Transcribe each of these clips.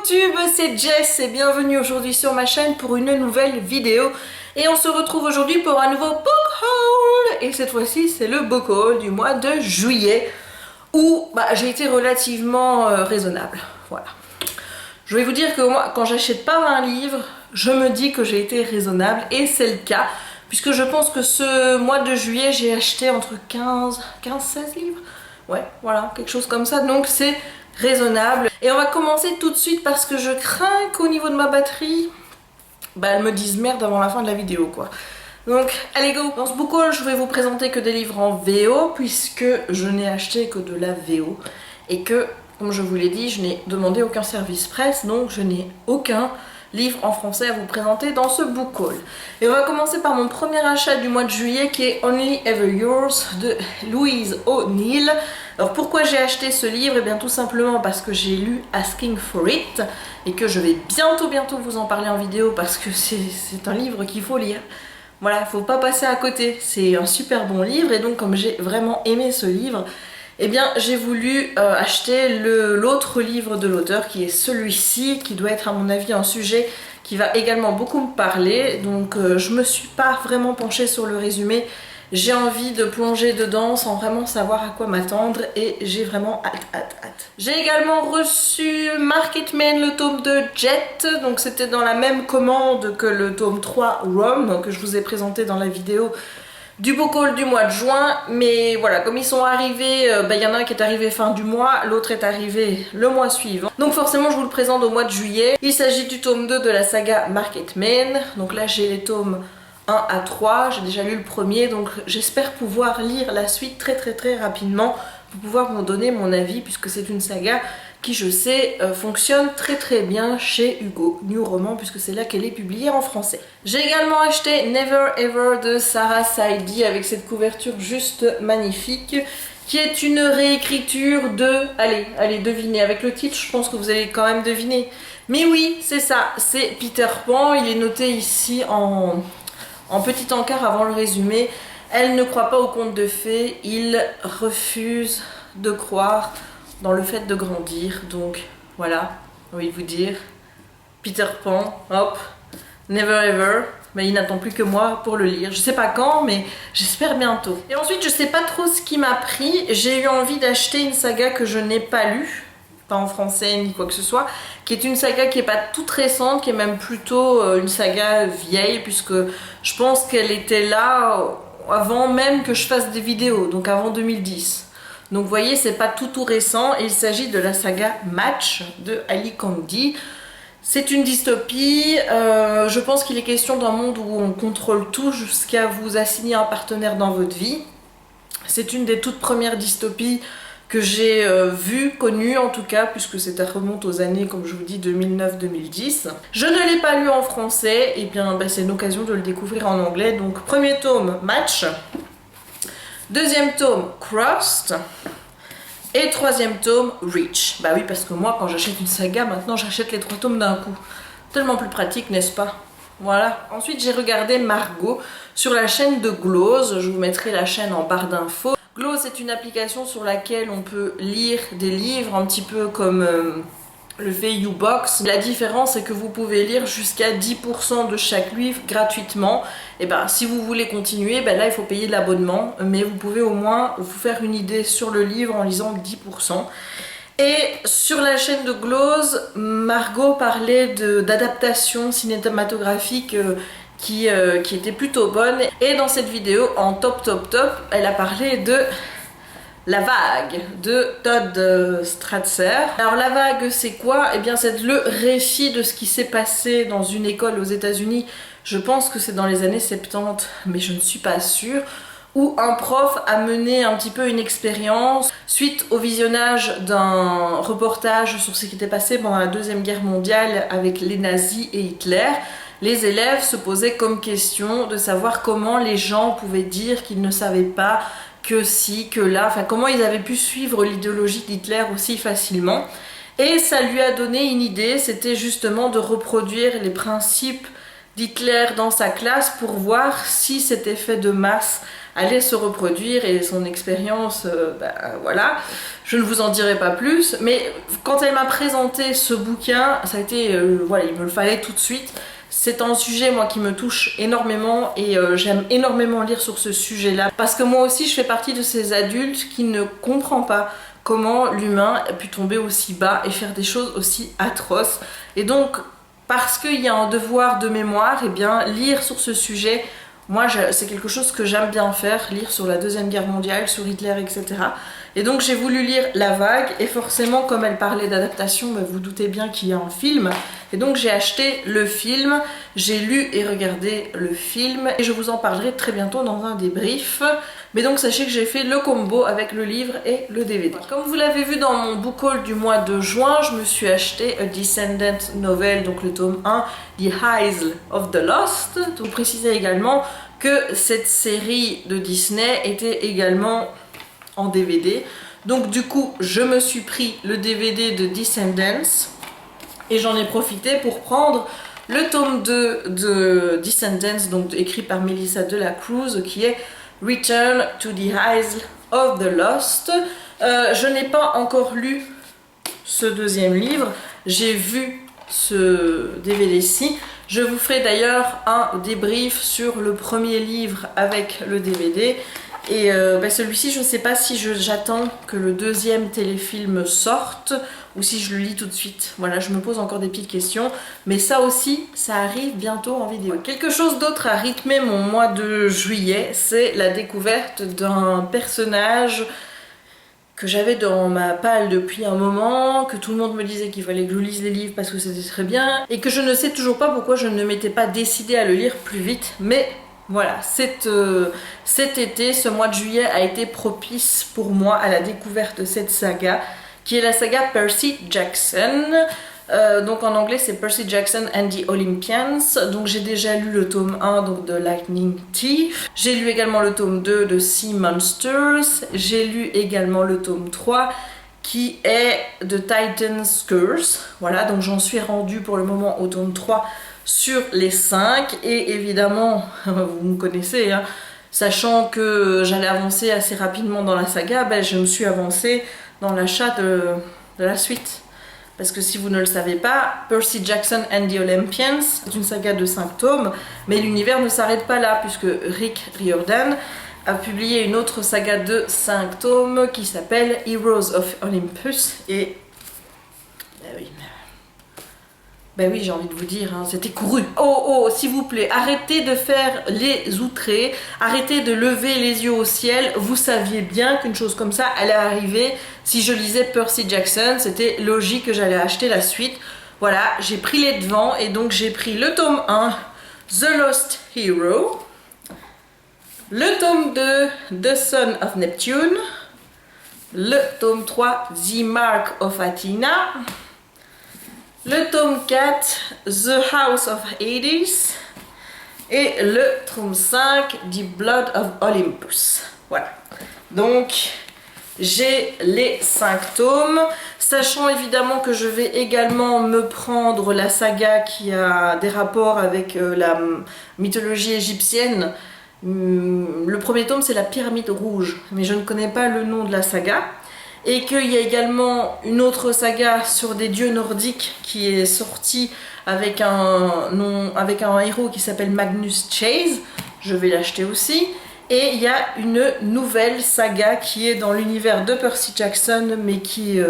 YouTube, c'est Jess et bienvenue aujourd'hui sur ma chaîne pour une nouvelle vidéo. Et on se retrouve aujourd'hui pour un nouveau book haul. Et cette fois-ci, c'est le book haul du mois de juillet où j'ai été relativement raisonnable. Voilà. Je vais vous dire que moi, quand j'achète pas un livre, je me dis que j'ai été raisonnable et c'est le cas. Puisque je pense que ce mois de juillet, j'ai acheté entre 15-16 livres. Ouais, voilà, quelque chose comme ça. Donc c'est raisonnable. Et on va commencer tout de suite parce que je crains qu'au niveau de ma batterie, elle me dise merde avant la fin de la vidéo, quoi. Donc, allez go! Dans ce book haul, je vais vous présenter que des livres en VO puisque je n'ai acheté que de la VO. Et que, comme je vous l'ai dit, je n'ai demandé aucun service presse, donc je n'ai aucun livre en français à vous présenter dans ce book haul. Et on va commencer par mon premier achat du mois de juillet qui est Only Ever Yours de Louise O'Neill. Alors pourquoi j'ai acheté ce livre? Et bien tout simplement parce que j'ai lu Asking for It et que je vais bientôt vous en parler en vidéo parce que c'est un livre qu'il faut lire. Voilà, faut pas passer à côté, c'est un super bon livre et donc comme j'ai vraiment aimé ce livre, eh bien j'ai voulu acheter l'autre livre de l'auteur qui est celui-ci, qui doit être à mon avis un sujet qui va également beaucoup me parler. Donc je me suis pas vraiment penchée sur le résumé, j'ai envie de plonger dedans sans vraiment savoir à quoi m'attendre et j'ai vraiment hâte. J'ai également reçu Marketman, le tome de Jet, donc c'était dans la même commande que le tome 3 Rome que je vous ai présenté dans la vidéo du book haul du mois de juin, mais voilà, comme ils sont arrivés, y en a un qui est arrivé fin du mois, l'autre est arrivé le mois suivant. Donc forcément je vous le présente au mois de juillet. Il s'agit du tome 2 de la saga Marketman. Donc là j'ai les tomes 1 à 3, j'ai déjà lu le premier, donc j'espère pouvoir lire la suite très rapidement pour pouvoir vous donner mon avis puisque c'est une saga qui je sais fonctionne très bien chez Hugo New Roman puisque c'est là qu'elle est publiée en français. J'ai également acheté Never Ever de Sarah Saidi avec cette couverture juste magnifique qui est une réécriture de... Allez, devinez, avec le titre je pense que vous allez quand même deviner. Mais oui, c'est ça, c'est Peter Pan, il est noté ici en petit encart avant le résumé. Elle ne croit pas au conte de fées, il refuse de croire dans le fait de grandir. Donc voilà, j'ai envie de vous dire, Peter Pan, hop, Never Ever. Mais il n'attend plus que moi pour le lire. Je sais pas quand, mais j'espère bientôt. Et ensuite, je sais pas trop ce qui m'a pris. J'ai eu envie d'acheter une saga que je n'ai pas lue, pas en français ni quoi que ce soit, qui est une saga qui est pas toute récente, qui est même plutôt une saga vieille, puisque je pense qu'elle était là avant même que je fasse des vidéos, donc avant 2010. Donc vous voyez, c'est pas tout récent, et il s'agit de la saga Match de Ali Kandi. C'est une dystopie, je pense qu'il est question d'un monde où on contrôle tout jusqu'à vous assigner un partenaire dans votre vie. C'est une des toutes premières dystopies que j'ai connue en tout cas, puisque ça remonte aux années, comme je vous dis, 2009-2010. Je ne l'ai pas lu en français, et bien c'est une occasion de le découvrir en anglais. Donc premier tome, Match. Deuxième tome, Crossed. Et troisième tome, Reach. Bah oui, parce que moi, quand j'achète une saga, maintenant j'achète les 3 tomes d'un coup. Tellement plus pratique, n'est-ce pas? Voilà. Ensuite, j'ai regardé Margot sur la chaîne de Glose. Je vous mettrai la chaîne en barre d'infos. Glose est une application sur laquelle on peut lire des livres, un petit peu comme le fait YouBox. La différence, c'est que vous pouvez lire jusqu'à 10% de chaque livre gratuitement. Et si vous voulez continuer, là il faut payer de l'abonnement, mais vous pouvez au moins vous faire une idée sur le livre en lisant 10%. Et sur la chaîne de Glose, Margot parlait d'adaptation cinématographique qui était plutôt bonne. Et dans cette vidéo, en top, elle a parlé de La Vague de Todd Stratzer. Alors La Vague, c'est quoi? Eh bien c'est le récit de ce qui s'est passé dans une école aux États-Unis. Je pense que c'est dans les années 70, mais je ne suis pas sûre, où un prof a mené un petit peu une expérience suite au visionnage d'un reportage sur ce qui était passé pendant la Deuxième Guerre mondiale avec les nazis et Hitler. Les élèves se posaient comme question de savoir comment les gens pouvaient dire qu'ils ne savaient pas que si, que là, enfin comment ils avaient pu suivre l'idéologie d'Hitler aussi facilement. Et ça lui a donné une idée, c'était justement de reproduire les principes d'Hitler dans sa classe pour voir si cet effet de masse allait se reproduire et son expérience, voilà. Je ne vous en dirai pas plus, mais quand elle m'a présenté ce bouquin, ça a été, voilà, il me le fallait tout de suite. C'est un sujet moi qui me touche énormément et j'aime énormément lire sur ce sujet-là parce que moi aussi je fais partie de ces adultes qui ne comprend pas comment l'humain a pu tomber aussi bas et faire des choses aussi atroces. Et donc parce qu'il y a un devoir de mémoire, et bien lire sur ce sujet, moi c'est quelque chose que j'aime bien faire, lire sur la Deuxième Guerre mondiale, sur Hitler, etc. Et donc j'ai voulu lire La Vague et forcément comme elle parlait d'adaptation, vous doutez bien qu'il y a un film. Et donc j'ai acheté le film, j'ai lu et regardé le film et je vous en parlerai très bientôt dans un débrief. Mais donc sachez que j'ai fait le combo avec le livre et le DVD. Comme vous l'avez vu dans mon book haul du mois de juin, je me suis acheté A Descendant Novel, donc le tome 1, The Isle of the Lost. Donc préciser également que cette série de Disney était également en DVD. Donc du coup je me suis pris le DVD de Descendants et j'en ai profité pour prendre le tome 2 de Descendants, donc écrit par Melissa de la Cruz, qui est Return to the Isle of the Lost. Je n'ai pas encore lu ce deuxième livre, j'ai vu ce DVD-ci. Je vous ferai d'ailleurs un débrief sur le premier livre avec le DVD. Et celui-ci, je ne sais pas si j'attends que le deuxième téléfilm sorte ou si je le lis tout de suite. Voilà, je me pose encore des petites questions. Mais ça aussi, ça arrive bientôt en vidéo. Quelque chose d'autre a rythmé mon mois de juillet, c'est la découverte d'un personnage que j'avais dans ma palle depuis un moment, que tout le monde me disait qu'il fallait que je lise les livres parce que c'était très bien, et que je ne sais toujours pas pourquoi je ne m'étais pas décidée à le lire plus vite, mais voilà, cet été, ce mois de juillet a été propice pour moi à la découverte de cette saga, qui est la saga Percy Jackson. Donc en anglais c'est Percy Jackson and the Olympians. Donc j'ai déjà lu le tome 1 donc, de Lightning Thief. J'ai lu également le tome 2 de Sea Monsters. J'ai lu également le tome 3 qui est de Titan's Curse. Voilà, donc j'en suis rendue pour le moment au tome 3 sur les 5. Et évidemment, vous me connaissez, hein, sachant que j'allais avancer assez rapidement dans la saga, je me suis avancée dans l'achat de la suite. Parce que si vous ne le savez pas, Percy Jackson and the Olympians, c'est une saga de 5 tomes, mais l'univers ne s'arrête pas là, puisque Rick Riordan a publié une autre saga de 5 tomes qui s'appelle Heroes of Olympus, et... oui, j'ai envie de vous dire, hein, c'était couru. Oh, s'il vous plaît, arrêtez de faire les outrés, arrêtez de lever les yeux au ciel. Vous saviez bien qu'une chose comme ça allait arriver. Si je lisais Percy Jackson, c'était logique que j'allais acheter la suite. Voilà, j'ai pris les devants et donc j'ai pris le tome 1, The Lost Hero, le tome 2, The Son of Neptune, le tome 3, The Mark of Athena, le tome 4, The House of Hades, et le tome 5, The Blood of Olympus. Voilà. Donc, j'ai les 5 tomes, sachant évidemment que je vais également me prendre la saga qui a des rapports avec la mythologie égyptienne. Le premier tome, c'est la Pyramide Rouge, mais je ne connais pas le nom de la saga. Et qu'il y a également une autre saga sur des dieux nordiques qui est sortie avec un héros qui s'appelle Magnus Chase. Je vais l'acheter aussi. Et il y a une nouvelle saga qui est dans l'univers de Percy Jackson, mais qui,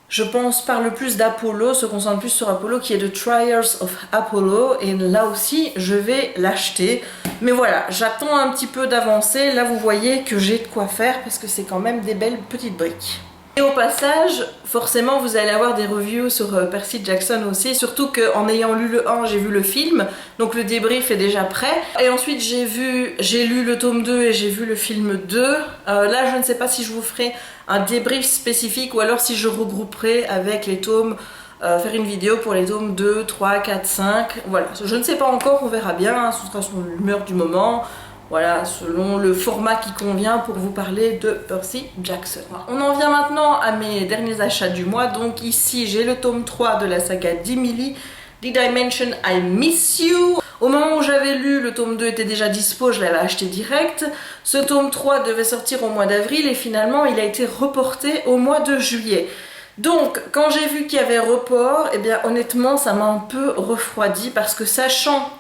je pense, parle plus d'Apollo, se concentre plus sur Apollo, qui est The Trials of Apollo. Et là aussi, je vais l'acheter. Mais voilà, j'attends un petit peu d'avancer. Là, vous voyez que j'ai de quoi faire parce que c'est quand même des belles petites briques. Et au passage, forcément, vous allez avoir des reviews sur Percy Jackson aussi. Surtout qu'en ayant lu le 1, j'ai vu le film. Donc le débrief est déjà prêt. Et ensuite, j'ai lu le tome 2 et j'ai vu le film 2. Là, je ne sais pas si je vous ferai un débrief spécifique ou alors si je regrouperai avec les tomes, faire une vidéo pour les tomes 2, 3, 4, 5. Voilà, je ne sais pas encore, on verra bien. Ce sera son humeur du moment. Voilà, selon le format qui convient pour vous parler de Percy Jackson. On en vient maintenant à mes derniers achats du mois. Donc ici, j'ai le tome 3 de la saga d'Emily, The Dimension I Miss You. Au moment où j'avais lu, le tome 2 était déjà dispo, je l'avais acheté direct. Ce tome 3 devait sortir au mois d'avril et finalement il a été reporté au mois de juillet. Donc quand j'ai vu qu'il y avait report, eh bien honnêtement ça m'a un peu refroidi parce que sachant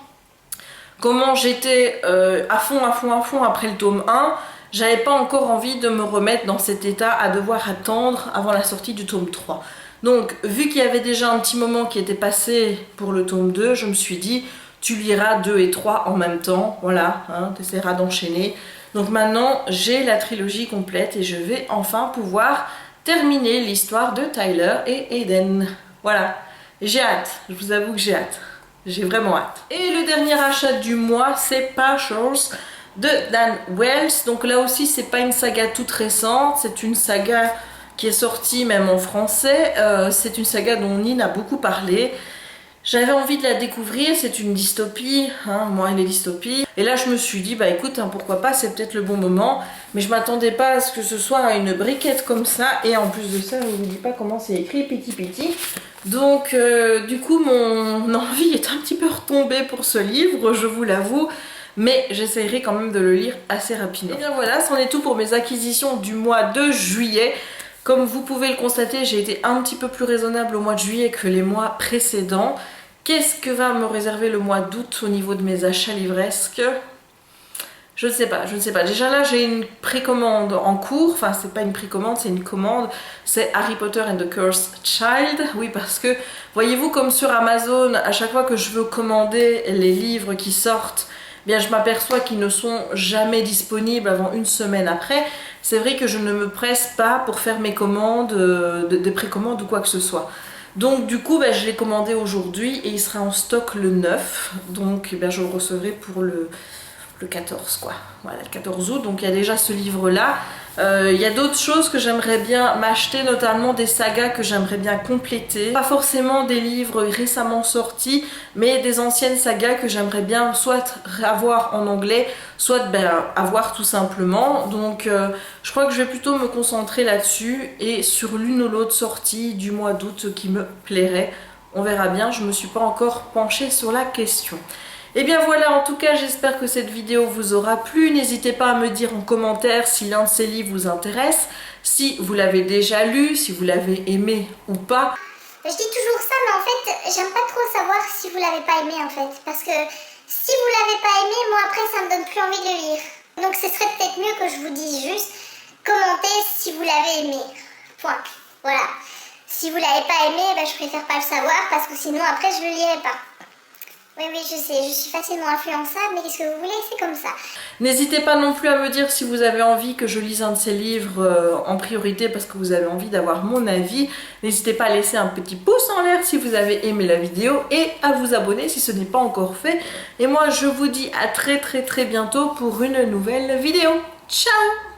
comment j'étais à fond après le tome 1, j'avais pas encore envie de me remettre dans cet état à devoir attendre avant la sortie du tome 3. Donc vu qu'il y avait déjà un petit moment qui était passé pour le tome 2, je me suis dit tu liras 2 et 3 en même temps, voilà, hein, tu essaieras d'enchaîner. Donc maintenant j'ai la trilogie complète et je vais enfin pouvoir terminer l'histoire de Tyler et Aiden. Voilà, j'ai hâte, je vous avoue que j'ai hâte. J'ai vraiment hâte. Et le dernier achat du mois, c'est Partials de Dan Wells. Donc là aussi, c'est pas une saga toute récente, c'est une saga qui est sortie même en français. C'est une saga dont Nine a beaucoup parlé. J'avais envie de la découvrir, c'est une dystopie, hein, moi et les dystopies. Et là je me suis dit, bah écoute, hein, pourquoi pas, c'est peut-être le bon moment. Mais je m'attendais pas à ce que ce soit une briquette comme ça. Et en plus de ça, je ne vous dis pas comment c'est écrit, petit. Donc du coup, mon envie est un petit peu retombée pour ce livre, je vous l'avoue. Mais j'essaierai quand même de le lire assez rapidement. Et bien voilà, c'en est tout pour mes acquisitions du mois de juillet. Comme vous pouvez le constater, j'ai été un petit peu plus raisonnable au mois de juillet que les mois précédents. Qu'est-ce que va me réserver le mois d'août au niveau de mes achats livresques? Je ne sais pas, je ne sais pas. Déjà là, j'ai une précommande en cours. Enfin, c'est pas une précommande, c'est une commande. C'est Harry Potter and the Cursed Child. Oui, parce que, voyez-vous, comme sur Amazon, à chaque fois que je veux commander les livres qui sortent, bien, je m'aperçois qu'ils ne sont jamais disponibles avant une semaine après. C'est vrai que je ne me presse pas pour faire mes commandes, des précommandes ou quoi que ce soit. Donc du coup, je l'ai commandé aujourd'hui et il sera en stock le 9. Donc je le recevrai pour le 14 quoi. Voilà, le 14 août. Donc il y a déjà ce livre-là. Il y a d'autres choses que j'aimerais bien m'acheter, notamment des sagas que j'aimerais bien compléter. Pas forcément des livres récemment sortis, mais des anciennes sagas que j'aimerais bien soit avoir en anglais, soit avoir tout simplement. Donc je crois que je vais plutôt me concentrer là-dessus et sur l'une ou l'autre sortie du mois d'août qui me plairait. On verra bien, je ne me suis pas encore penchée sur la question. Et bien voilà, en tout cas j'espère que cette vidéo vous aura plu. N'hésitez pas à me dire en commentaire si l'un de ces livres vous intéresse, si vous l'avez déjà lu, si vous l'avez aimé ou pas. Je dis toujours ça, mais en fait j'aime pas trop savoir si vous l'avez pas aimé en fait. Parce que si vous l'avez pas aimé, moi après ça me donne plus envie de le lire. Donc ce serait peut-être mieux que je vous dise juste, commentez si vous l'avez aimé. Point. Voilà. Si vous l'avez pas aimé, je préfère pas le savoir parce que sinon après je le lirai pas. Oui, je sais, je suis facilement influençable, mais qu'est-ce que vous voulez, c'est comme ça. N'hésitez pas non plus à me dire si vous avez envie que je lise un de ces livres en priorité parce que vous avez envie d'avoir mon avis. N'hésitez pas à laisser un petit pouce en l'air si vous avez aimé la vidéo et à vous abonner si ce n'est pas encore fait. Et moi, je vous dis à très bientôt pour une nouvelle vidéo. Ciao!